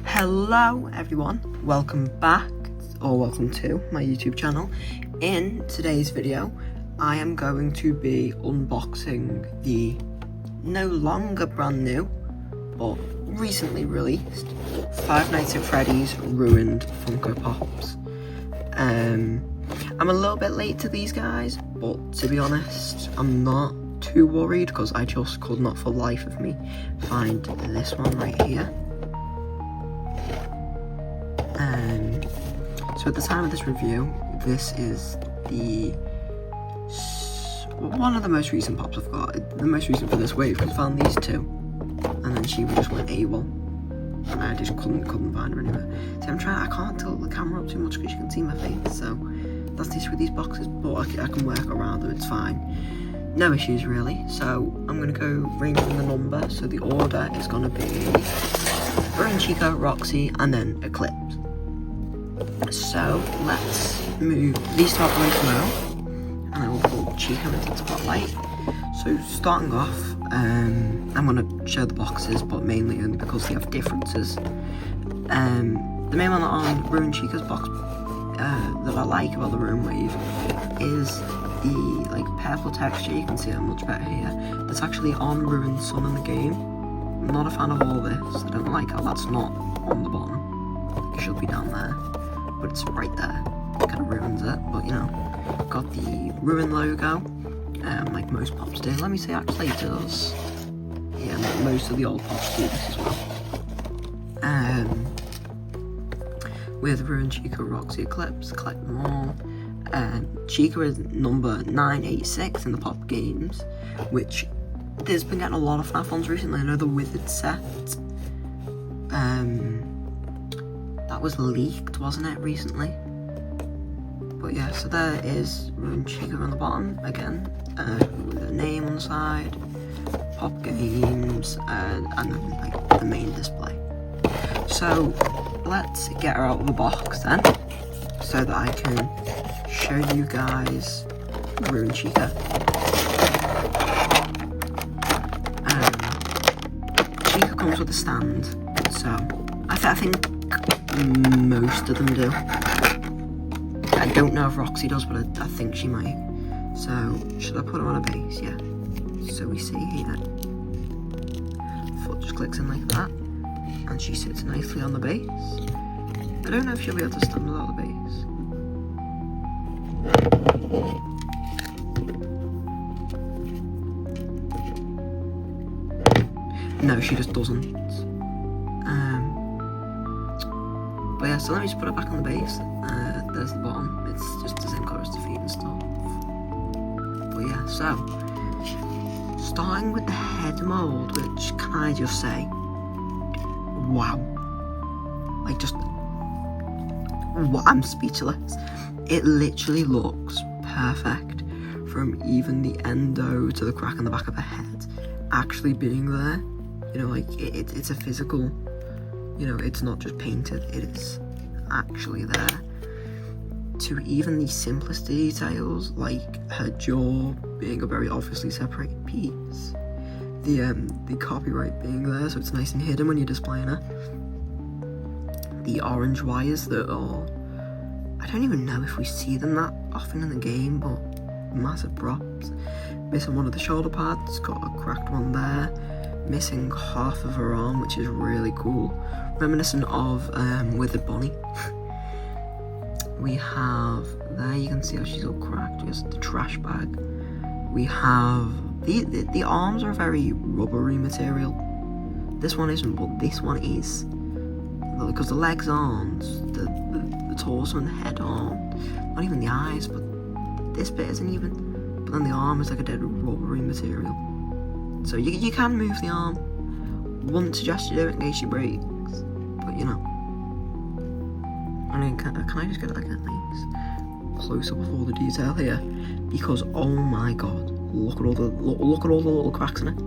Hello everyone, welcome back, or welcome to my YouTube channel. In today's video, I am going to be unboxing the no longer brand new, but recently released Five Nights at Freddy's Ruined Funko Pops. I'm a little bit late to these guys, but to be honest, I'm not too worried because I just could not for the life of me find this one right here. So at the time of this review, this is one of the most recent pops I've got. The most recent for this wave, because I found these two, and then she just went AWOL, and I just couldn't find her anywhere. So I can't tilt the camera up too much because you can see my face, so that's the issue with these boxes, but I can work around them, it's fine. No issues really. So I'm going to go ranging the number, so the order is going to be Ruined Chica, Roxy, and then Eclipse. So let's move these two out the way for now, and I will pull Chica into the spotlight. So starting off, I'm going to show the boxes, but mainly because they have differences. The main one on Ruined Chica's box that I like about the Ruin Wave is the purple texture. You can see it much better here. That's actually on Ruined Sun in the game. I'm not a fan of all this. I don't like how that's not on the bottom. It should be down there, but it's right there. It kind of ruins it, but you know. Got the Ruin logo, like most pops do. Let me see, actually it does. Yeah, most of the old pops do this as well. With Ruined Chica, Roxy, Eclipse, collect them all. Chica is number 986 in the pop games, which there's been getting a lot of FNAF ones recently. I know the Withered set, that was leaked, wasn't it, recently? But yeah, so there is Ruined Chica on the bottom, again, with a name on the side, pop games, and then the main display. So let's get her out of the box then, so that I can show you guys Ruined Chica. Chica comes with a stand, so I think most of them do. I don't know if Roxy does, but I think she might. So should I put her on a base? Yeah. So we see here, foot just clicks in like that, and she sits nicely on the base. I don't know if she'll be able to stand without the base. No, she just doesn't. But yeah, so let me just put it back on the base. There's the bottom. It's just the same colour as the feet and stuff. But yeah, so starting with the head mould, which can I just say, wow. I'm speechless. It literally looks perfect, from even the endo to the crack in the back of the head actually being there. You know, it's a physical, you know, it's not just painted, it is actually there. To even the simplest details, like her jaw being a very obviously separated piece, the copyright being there, so it's nice and hidden when you're displaying her. The orange wires that are, I don't even know if we see them that often in the game, but massive props. Missing one of the shoulder pads, got a cracked one there. Missing half of her arm, which is really cool, reminiscent of Withered Bonnie. We have there, you can see how she's all cracked, just the trash bag. We have the arms are very rubbery material. This one isn't, but this one is, because the legs aren't, the torso and the head aren't, not even the eyes, but this bit isn't even, but then the arm is like a dead rubbery material. So you can move the arm. Wouldn't suggest you do it in case she breaks, but you know. I mean, can I just get like a nice close up of all the detail here? Because oh my god, look at all the little cracks in it.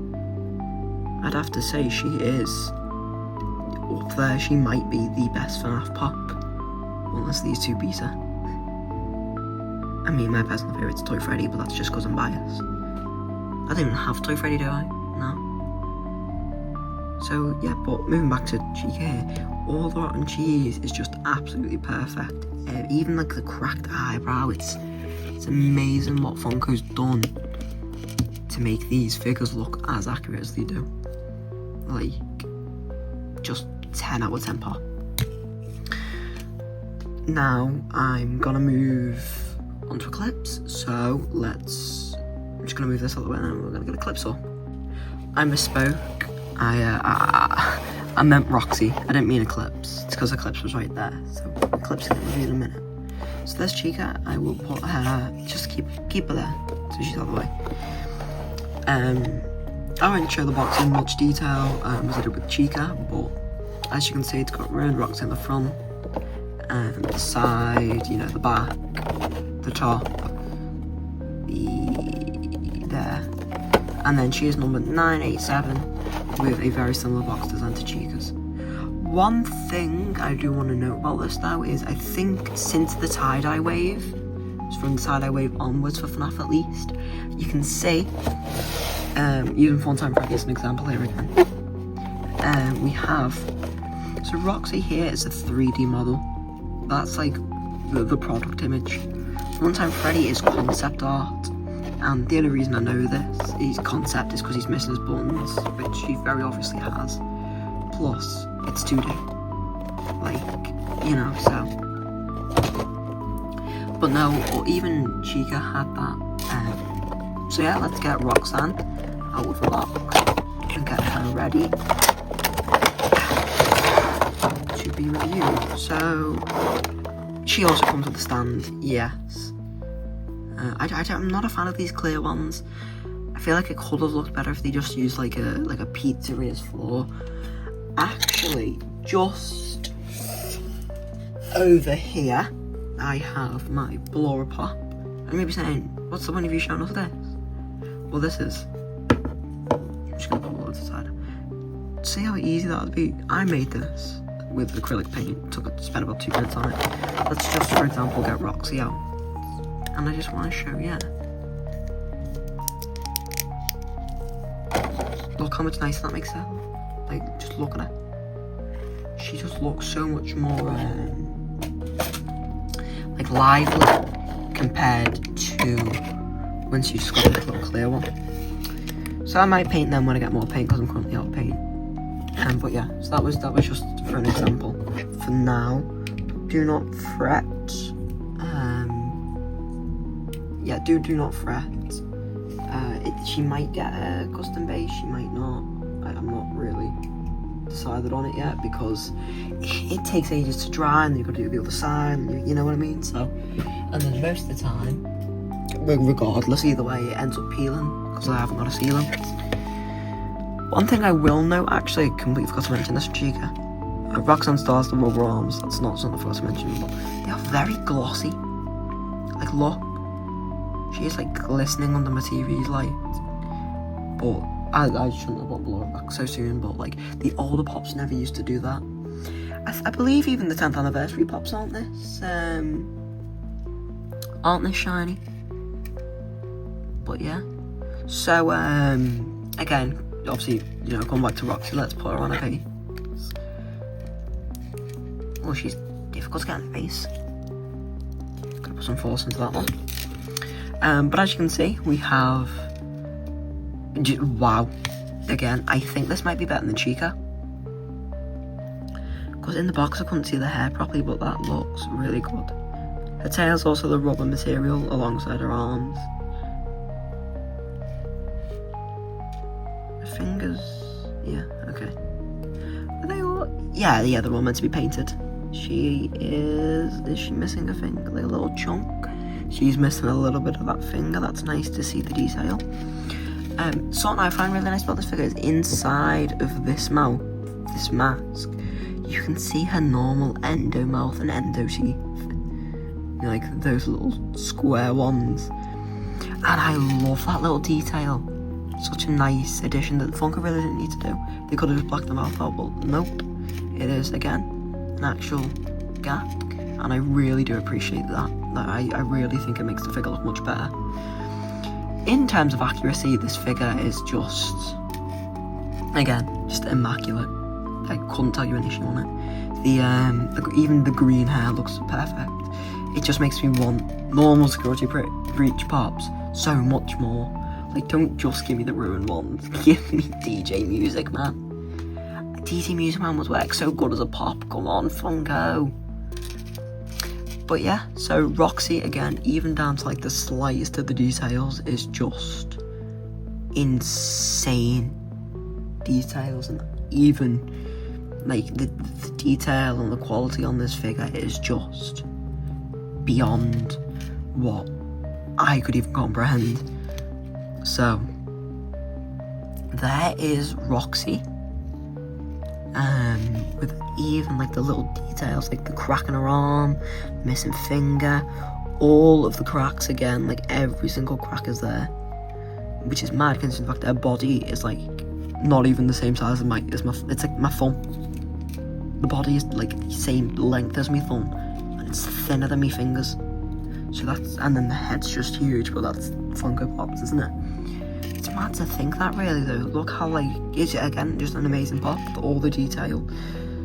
I'd have to say she is up there. She might be the best FNAF pop, unless these two beat her. I mean, my personal favourite's Toy Freddy, but that's just because I'm biased. I don't even have Toy Freddy, do I? No. So yeah, but moving back to Chica here, all the rotten cheese is just absolutely perfect. Even like the cracked eyebrow, it's amazing what Funko's done to make these figures look as accurate as they do. Like, just 10 out of 10 pop. Now I'm gonna move onto a clips, so I'm just gonna move this a little bit and we're gonna get a clips up. I misspoke. I meant Roxy. I didn't mean Eclipse. It's because Eclipse was right there. So Eclipse is gonna be in a minute. So there's Chica. I will put her, just keep her there so she's out of the way. I won't show the box in much detail as I did with Chica, but as you can see, it's got Ruined Roxy in the front, the side, you know, the back, the top, there, and then she is number 987 with a very similar box design to Chica's. One thing I do want to note about this though is I think since the tie-dye wave, from the tie-dye wave onwards for FNAF at least, you can see, using Funtime Freddy as an example here again, we have, so Roxy here is a 3D model. That's like the product image. Funtime Freddy is concept art, and the only reason I know this is concept is because he's missing his buttons, which he very obviously has. Plus, it's 2D. Like, you know, so. But no, or even Chica had that. So yeah, let's get Roxanne out of the box and get her ready to be reviewed. So, she also comes with a stand, yes. I'm not a fan of these clear ones. I feel like it could have looked better if they just used like a pizzeria's floor. Actually, just over here, I have my Blora Pop. And you may be saying, what's the point of you showing us this? Well, this is. I'm just gonna put all to the side. See how easy that would be? I made this with acrylic paint. Spent about 2 minutes on it. Let's just, for example, get Roxy out. And I just want to show you. Look how much nicer that makes it. Like, just look at her. She just looks so much more, like, lively compared to when she's just got this little clear one. So I might paint them when I get more paint because I'm currently out of paint. But yeah, so that was just for an example. For now, do not fret. Yeah, do not fret. She might get a custom base, she might not. I'm not really decided on it yet because it takes ages to dry and you've got to do the other side, and you know what I mean? So, and then most of the time, regardless, either way, it ends up peeling because I haven't got a sealer. One thing I will note, actually, I completely forgot to mention this, Chica. Roxanne Stars, the rubber arms, that's not something I forgot to mention, but they are very glossy. Like, look. She is like glistening under my TV's light. But I shouldn't have bought Blora back so soon, but like the older pops never used to do that. I believe even the 10th anniversary pops aren't this shiny. But yeah. So again, obviously, you know, going back to Roxy, let's put her on a face. Oh, she's difficult to get in the face. Gotta put some force into that one. But as you can see, we have, wow, again, I think this might be better than Chica. Because in the box I couldn't see the hair properly, but that looks really good. Her tail's also the rubber material alongside her arms. Her fingers, yeah, okay. Are they all, yeah, they're all meant to be painted. Is she missing a finger, like a little chunk? She's missing a little bit of that finger. That's nice to see the detail. Something I find really nice about this figure is inside of this mouth, this mask, you can see her normal endo mouth and endo teeth. You know, like those little square ones. And I love that little detail. Such a nice addition that Funko really didn't need to do. They could have just blacked the mouth out, but nope. It is, again, an actual gap. And I really do appreciate that. I really think it makes the figure look much better. In terms of accuracy, this figure is just, again, just immaculate. I couldn't tell you an issue on it. Even the green hair looks perfect. It just makes me want normal security breach pops so much more. Like, don't just give me the ruined ones. Give me DJ Music Man. DJ Music Man would work so good as a pop. Come on, Funko. But yeah, so Roxy, again, even down to like the slightest of the details, is just insane details. And even like the detail and the quality on this figure is just beyond what I could even comprehend. So there is Roxy, with even like the little details, like the crack in her arm, missing finger, all of the cracks again, like every single crack is there, which is mad considering the fact that her body is like not even the same size as my it's like my thumb. The body is like the same length as my thumb, and it's thinner than my fingers. So that's, and then the head's just huge, but that's Funko Pops, isn't it? It's mad to think that, really, though. Look how, like, is it again just an amazing pop with all the detail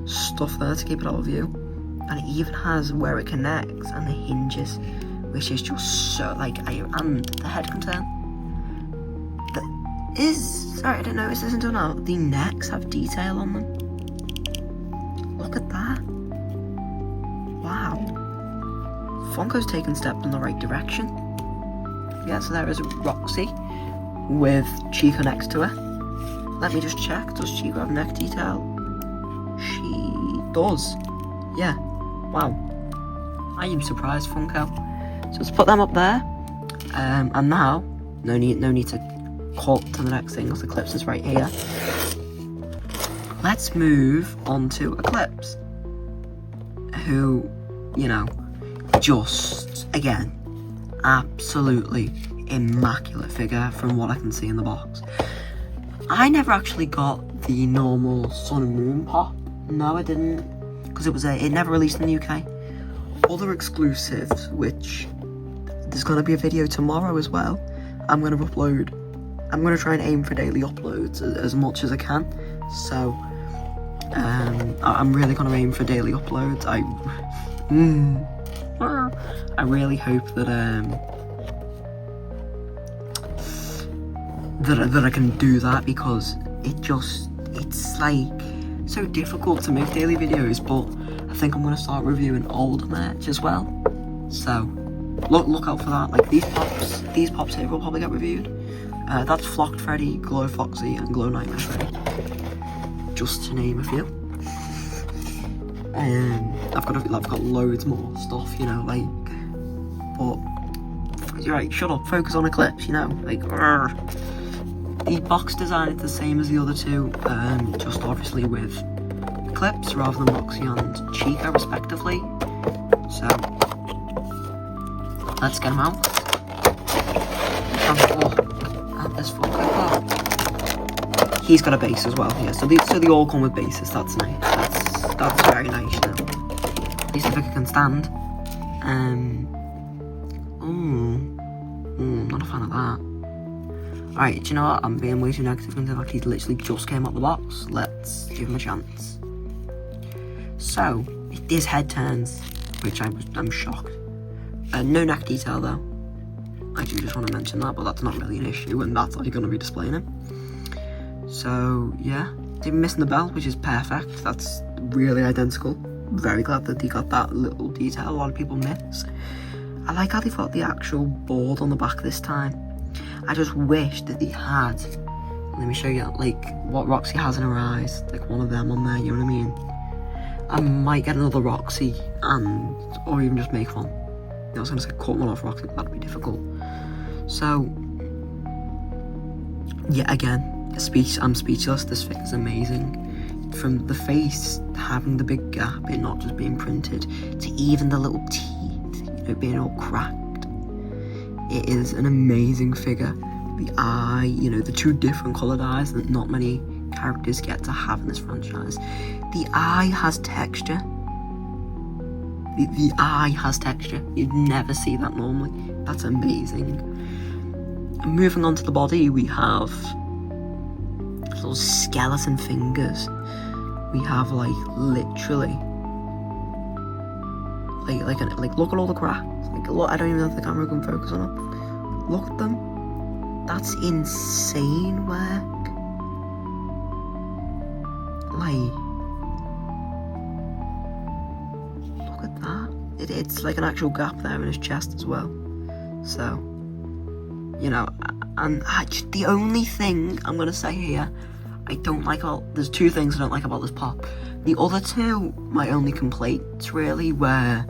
stuff there to keep it out of view, and it even has where it connects and the hinges, which is just so like, and the head can turn. Sorry, I didn't notice this until now. The necks have detail on them. Look at that. Wow. Funko's taken steps in the right direction. Yeah, so there is Roxy with Chica next to her. Let me just check. Does Chica have neck detail? She does. Yeah. Wow. I am surprised, Funko. So let's put them up there. And now, no need to cut to the next thing because Eclipse is right here. Let's move on to Eclipse, who, you know, just, again, absolutely immaculate figure from what I can see in the box. I never actually got the normal Sun and Moon pop. No, I didn't, because it never released in the UK. Other exclusives, which there's going to be a video tomorrow as well, I'm going to upload. I'm going to try and aim for daily uploads as much as I can. So, I'm really going to aim for daily uploads. I really hope that that I can do that, because it's like so difficult to make daily videos. But I think I'm going to start reviewing older merch as well. So look out for that. Like these pops here will probably get reviewed. That's Flocked Freddy, Glow Foxy, and Glow Nightmare Freddy, just to name a few. I've got loads more stuff, you know, like, but you're right, shut up, focus on Eclipse, you know, like, the box design is the same as the other two, just obviously with Eclipse rather than Roxy and Chica respectively. So let's get them out. And this Funko Pop. He's got a base as well, yeah. So they all come with bases. That's nice. That's very nice. You know. At least the figure can stand. Not a fan of that. Alright, do you know what? I'm being way too negative because like he literally just came out the box. Let's give him a chance. So his head turns, which I'm shocked. No neck detail though. I do just want to mention that, but that's not really an issue, and that's how you're going to be displaying him. So yeah, even missing the belt, which is perfect. That's really identical. Very glad that they got that little detail a lot of people miss. I like how they've got the actual board on the back this time. I just wish that they had, let me show you, like, what Roxy has in her eyes, like one of them on there, you know what I mean? I might get another Roxy, or even just make one. I was going to say cut one off Roxy, but that'd be difficult. So, yeah, again, I'm speechless. This figure's amazing. From the face having the big gap, it not just being printed, to even the little teeth, you know, being all cracked. It is an amazing figure. The eye, you know, the two different coloured eyes that not many characters get to have in this franchise. The eye has texture. The eye has texture. You'd never see that normally. That's amazing. And moving on to the body, we have little skeleton fingers we have like literally like look at all the cracks. Like look, I don't even know if the camera can focus on them. Look at them. That's insane work. Like, look at that. It's like an actual gap there in his chest as well. So, you know, and the only thing I'm gonna say here, I don't like there's two things I don't like about this pop. The other two, my only complaints really were,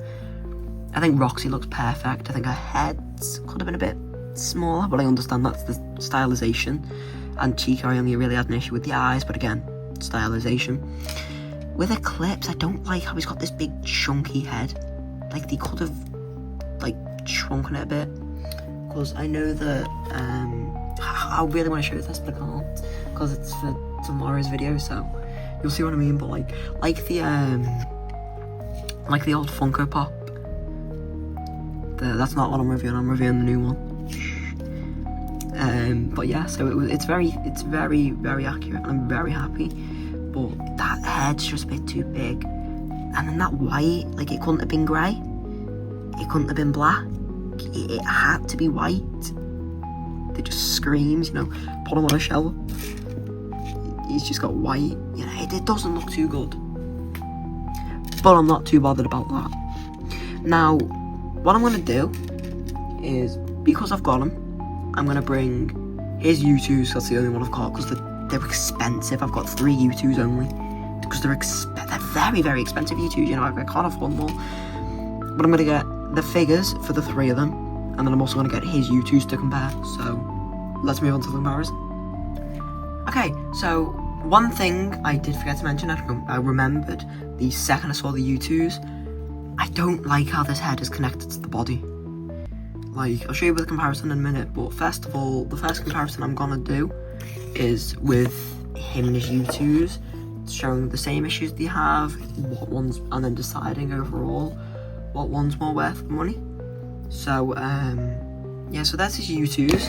I think Roxy looks perfect. I think her heads could have been a bit smaller, but I understand that's the stylization. And Chica, I only really had an issue with the eyes, but again, stylization. With Eclipse, I don't like how he's got this big chunky head. Like, they could have like shrunken it a bit, because I know that I really want to show this, but I can't because it's for tomorrow's video, so you'll see what I mean. But like the old Funko Pop, that's not what I'm reviewing the new one. But yeah, so it's very accurate. I'm very happy, but that head's just a bit too big. And then that white, like, it couldn't have been grey, it couldn't have been black, it had to be white. It just screams, you know, put him on a shelf, he's just got white, you know, it doesn't look too good. But I'm not too bothered about that. Now, what I'm going to do is, because I've got him, I'm going to bring his U2s, that's the only one I've got, because they're expensive. I've got 3 U2s only, because they're very, very expensive U2s, you know, I can't afford them all. But I'm going to get the figures for the 3 of them, and then I'm also going to get his U2s to compare, so let's move on to the comparison. Okay, so one thing I did forget to mention, I remembered the second I saw the U2s, I don't like how this head is connected to the body. Like, I'll show you with the comparison in a minute, but first of all, the first comparison I'm gonna do is with him and his U2s, showing the same issues they have, what ones, and then deciding overall what one's more worth the money. So, yeah, so that's his U2s.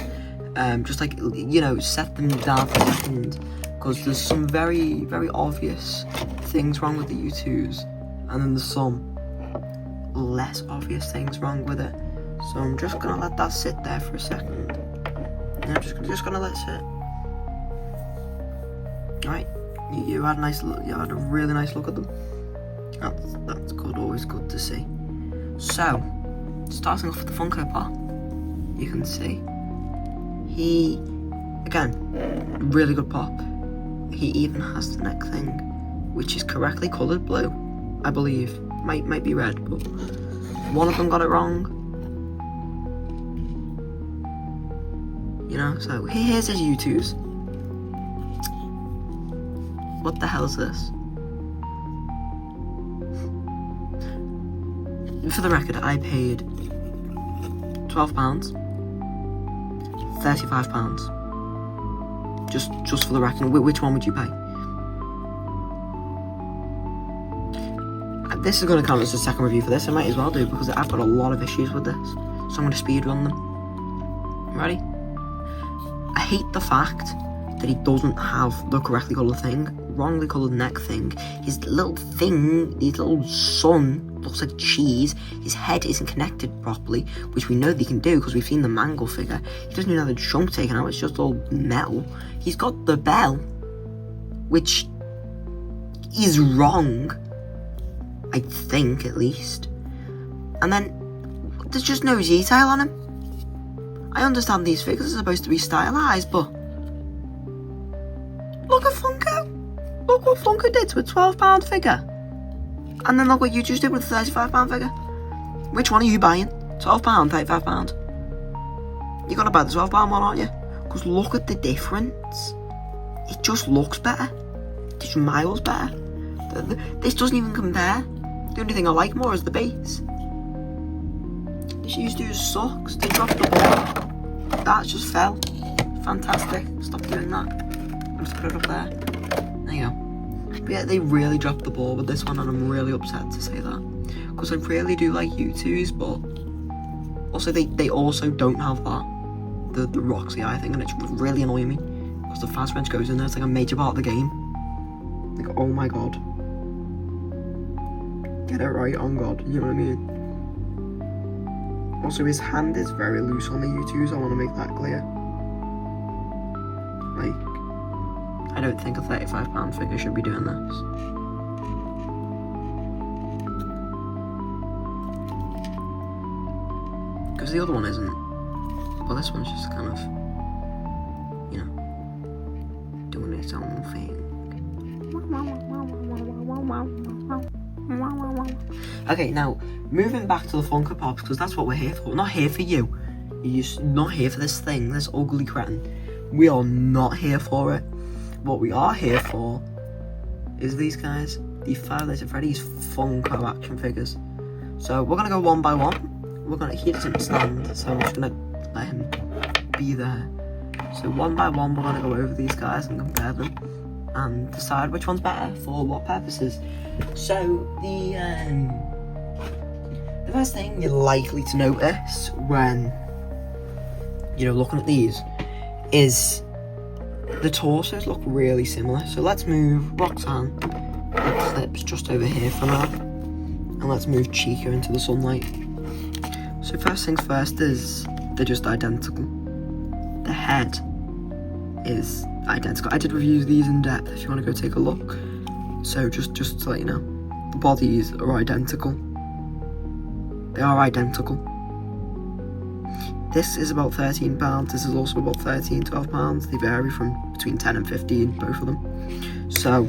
Just like, you know, set them down for a second, because there's some very, very obvious things wrong with the U2s, and then there's some less obvious things wrong with it. So I'm just gonna let that sit there for a second. And I'm just gonna let it sit. Alright, you had a nice look, you had a really nice look at them. That's good, always good to see. So, starting off with the Funko Pop, you can see he, again, really good pop. He even has the neck thing, which is correctly coloured blue, I believe. Might be red, but one of them got it wrong. You know, so here's his U2s. What the hell is this? For the record, I paid £12, £35. Just for the record, which one would you pay? This is going to count as a second review for this. I might as well do, because I've got a lot of issues with this. So I'm going to speed run them. Ready? I hate the fact that he doesn't have the correctly coloured thing, wrongly coloured neck thing. His little thing, his little sun looks like cheese. His head isn't connected properly, which we know they can do because we've seen the mangle figure. He doesn't even have the chunk taken out, it's just all metal. He's got the bell, which is wrong, I think, at least. And then there's just no detail on him. I understand these figures are supposed to be stylized, but look at Funko. Look what Funko did to a £12 figure. And then look what you just did with a £35 figure. Which one are you buying? £12, £35? You're gonna buy the £12 one, aren't you? Because look at the difference. It just looks better. It's just miles better. This doesn't even compare. The only thing I like more is the base. This used to sucks. They dropped the ball. That just fell. Fantastic. Stop doing that. I'll just put it up there. There you go. But yeah, they really dropped the ball with this one, and I'm really upset to say that. Because I really do like U2s, but also they also don't have that. The Roxy eye thing, and it's really annoying me. Because the fast wrench goes in there, it's like a major part of the game. Like, oh my god. Get it right, on God, you know what I mean? Also, his hand is very loose on the U2s, I want to make that clear. Like, I don't think a £35 figure should be doing this. Because the other one isn't. Well, this one's just kind of, you know, doing its own thing. Okay, now, moving back to the Funko Pops, because that's what we're here for. We're not here for you. You're just not here for this thing, this ugly cretin. We are not here for it. What we are here for is these guys, the Five Nights at Freddy's Funko action figures. So we're gonna go one by one. He doesn't stand, so I'm just gonna let him be there. So one by one, we're gonna go over these guys and compare them and decide which one's better for what purposes. So the first thing you're likely to notice when looking at these is the torsos look really similar. So let's move Roxanne and Clips just over here for now, and let's move Chica into the sunlight. So first things first is they're just identical. The head is identical. I did review these in depth if you want to go take a look. So just to let you know, the bodies are identical. They are identical. This is about £13. This is also about £12. They vary from between 10 and 15, both of them. So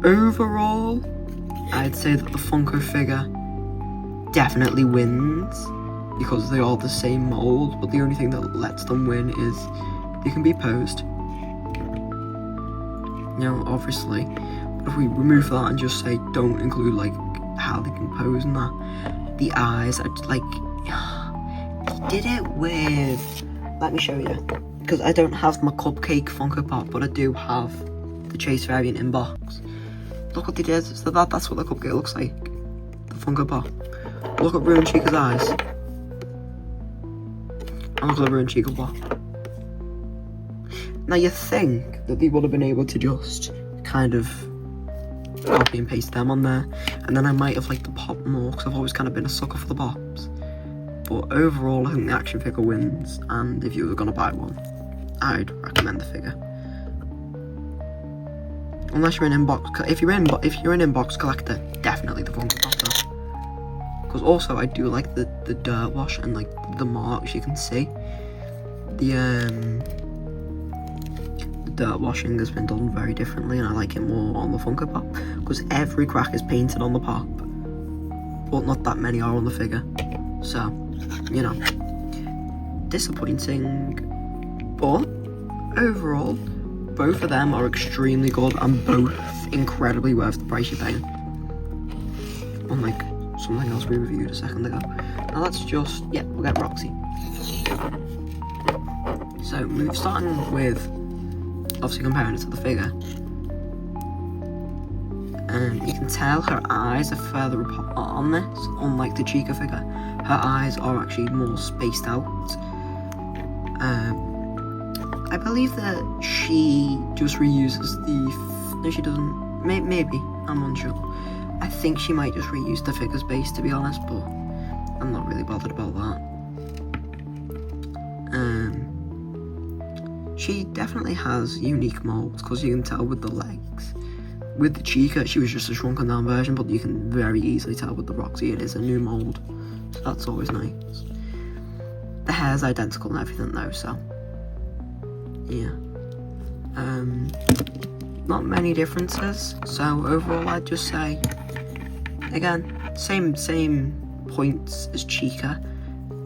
overall, I'd say that the Funko figure definitely wins, because they are the same mold, but the only thing that lets them win is they can be posed. Obviously, but if we remove that and just say don't include like how they can pose and that, the eyes are like, he did it with, let me show you, because I don't have my cupcake Funko Pop, but I do have the Chase variant in box. Look what they did. So that's what the cupcake looks like, the Funko Pop. Look at Ruined Chica's eyes. And look at the Ruined Chica Pop. Now you think that they would have been able to just kind of copy and paste them on there, and then I might have liked the pop more, because I've always kind of been a sucker for the pops. But overall, I think the action figure wins, and if you were going to buy one, I'd recommend the figure. Unless you're an inbox, if you're an inbox collector, definitely the Funko Pop though. Because also I do like the dirt wash and like the marks you can see. The dirt washing has been done very differently, and I like it more on the Funko Pop, because every crack is painted on the pop, but not that many are on the figure. So, disappointing, but overall, both of them are extremely good and both incredibly worth the price you're paying. Unlike something else we reviewed a second ago. Now let's just, we'll get Roxy. So, starting with, obviously comparing it to the figure, you can tell her eyes are further apart on this, unlike the Chica figure. Her eyes are actually more spaced out. I believe that she just reuses no, she doesn't. Maybe, I'm unsure. I think she might just reuse the figure's base, to be honest, but I'm not really bothered about that. She definitely has unique molds, because you can tell with the legs. With the Chica, she was just a shrunken down version, but you can very easily tell with the Roxy it is a new mold. So that's always nice. The hair's identical and everything though, so yeah. Not many differences, so overall I'd just say, again, same points as Chica,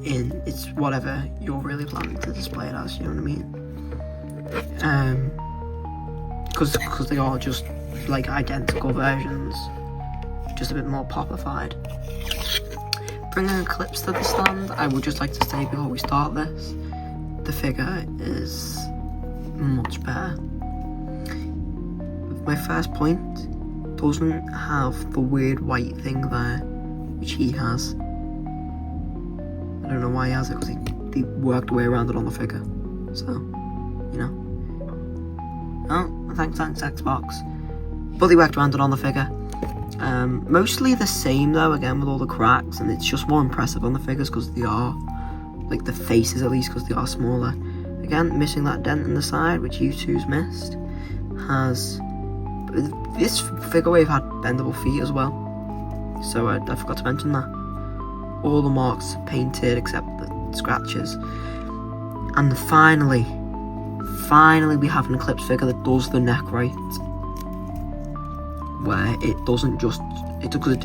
in it's whatever you're really planning to display it as, you know what I mean? Because they are just like identical versions, just a bit more popified. Bringing Clips to the stand, I would just like to say before we start this, the figure is much better. My first point doesn't have the weird white thing there, which he has. I don't know why he has it, because he worked way around it on the figure. So, Oh, thanks Xbox. But they worked around it on the figure. Mostly the same though, again with all the cracks, and it's just more impressive on the figures because they are, like the faces at least, because they are smaller. Again, missing that dent in the side, which U2's missed. This figure wave had bendable feet as well, so I forgot to mention that. All the marks are painted except the scratches. And finally we have an Eclipse figure that does the neck right, where it doesn't just, because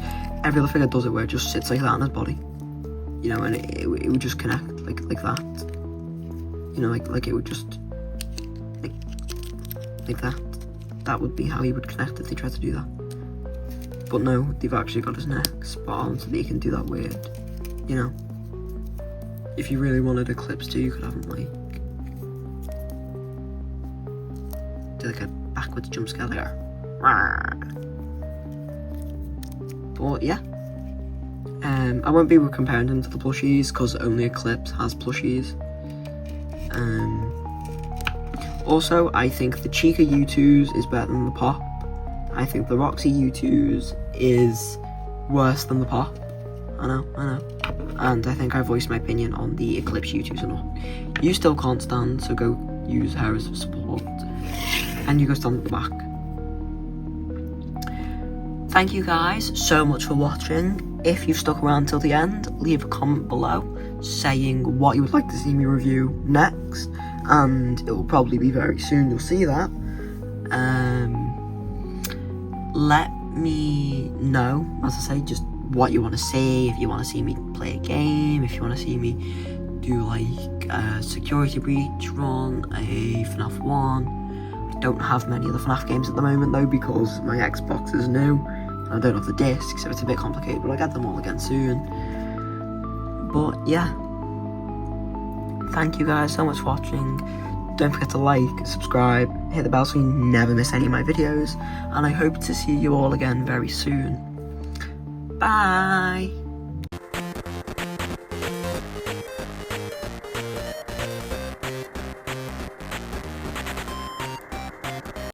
every other figure does it where it just sits like that on his body, you know, and it would just connect like that, you know, like it would just like that. That would be how he would connect if they tried to do that. But no, they've actually got his neck spot on so that he can do that weird, you know. If you really wanted Eclipse to, you could have him like do like a backwards jump scare like that. But yeah, I won't be comparing them to the plushies because only Eclipse has plushies. Also, I think the Chica U2s is better than the Pop. I think the Roxy U2s is worse than the Pop. I know. And I think I voiced my opinion on the Eclipse U2s and all. You still can't stand, so go use her as a support. And you go stand at the back. Thank you guys so much for watching. If you've stuck around till the end, leave a comment below saying what you would like to see me review next. And it will probably be very soon, you'll see that. Let me know, as I say, just what you want to see. If you want to see me play a game, if you want to see me do like a security breach run, a FNAF 1. I don't have many of the FNAF games at the moment though because my Xbox is new and I don't have the disc, so it's a bit complicated, but I'll get them all again soon. But yeah, thank you guys so much for watching. Don't forget to like, subscribe, hit the bell so you never miss any of my videos, and I hope to see you all again very soon. Bye!